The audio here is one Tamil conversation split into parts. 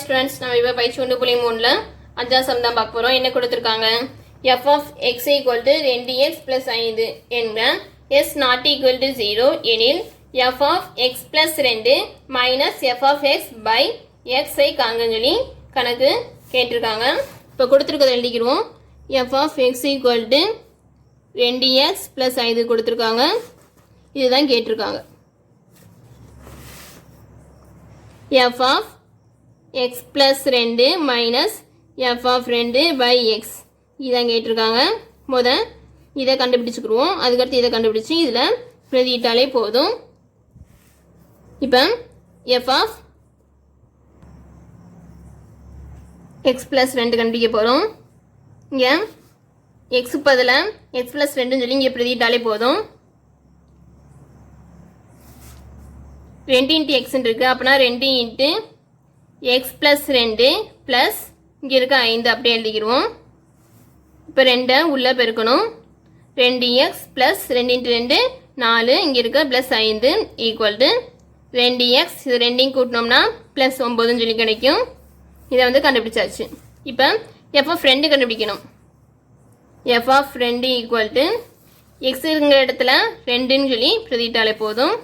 Students, நம்ம இப்ப பயிற்சி 1.3ல அஞ்சாம் சம் தான் பார்க்க போறோம். என்ன கொடுத்திருக்காங்க? f of x equal to 2x plus 5 என்க s not equal to 0 எனில் f of x plus 2 minus f of x by x ஐ காண்கன்னு சொல்லி கணக்கு கேட்டிருக்காங்க. இப்போ கொடுத்திருக்கிறத எழுதிக்கிறோம். f of x equal to 2x plus 5 கொடுத்திருக்காங்க. இதுதான் கேட்டிருக்காங்க. f of x plus 2 minus f of 2 by x இதான் கேட்டிருக்காங்க. முதல் இதை கண்டுபிடிச்சுக்குருவோம். அதுக்கடுத்து இதை கண்டுபிடிச்சி இதில் பிரதியிட்டாலே போதும். இப்போ f of x plus 2 கண்டுபிடிக்க போகிறோம். இங்கே x பதில் x plus 2 சொல்லி இங்கே பிரதியிட்டாலே போதும். 2 into x இருக்குது. அப்போனா 2 into x plus 2 plus இங்கே இருக்க 5 அப்படியே எழுதிக்கிடுவோம். இப்போ 2 உள்ளே பெருக்கணும். 2x plus 2 into 2 4 இங்கே இருக்க plus 5 equal to 2x இது ரெண்டையும் கூட்டினோம்னா plus 9 சொல்லி கிடைக்கும். இதை வந்து கண்டுபிடிச்சாச்சு. இப்போ f of 2 கண்டுபிடிக்கணும். f of 2 equal to x இருக்கிற இடத்துல 2ன்னு சொல்லி பிரதிட்டாலே போதும்.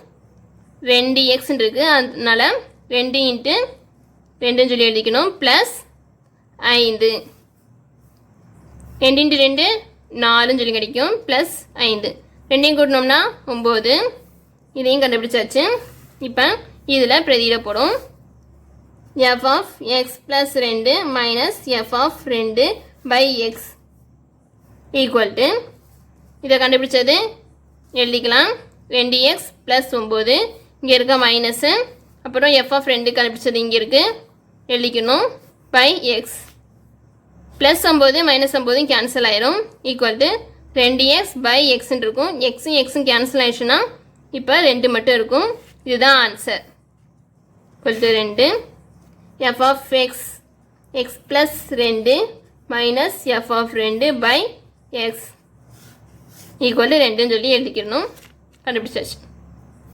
2x இருக்கு, அதனால 2 into 2 சொல்லி எழுதிக்கணும். ப்ளஸ் 5 2 into 2 4 சொல்லி கிடைக்கும். ப்ளஸ் 5 ரெண்டையும் கூட்டினோம்னா 9. இதையும் கண்டுபிடிச்சாச்சு. இப்போ இதில் பிரதியிட போடும். f of x plus 2 minus f of 2 by x equal to இதை கண்டுபிடிச்சது எழுதிக்கலாம். 2x plus 9 இங்கே இருக்க மைனஸு, அப்புறம் f of 2 கண்டுபிடிச்சது இங்கே இருக்குது எழுதிக்கணும். By x plus 9 minus 9 cancel ஆயிரும். ஈக்குவல் டு 2x பை எக்ஸ்ன்னு இருக்கும். எக்ஸும் எக்ஸும் கேன்சல் ஆயிடுச்சுன்னா இப்போ 2 மட்டும் இருக்கும். இதுதான் answer. Equal to 2 f of x x plus 2 minus f of 2 by x equal to 2ன்னு சொல்லி எழுதிக்கணும். கண்டுபிடிச்சாச்சு.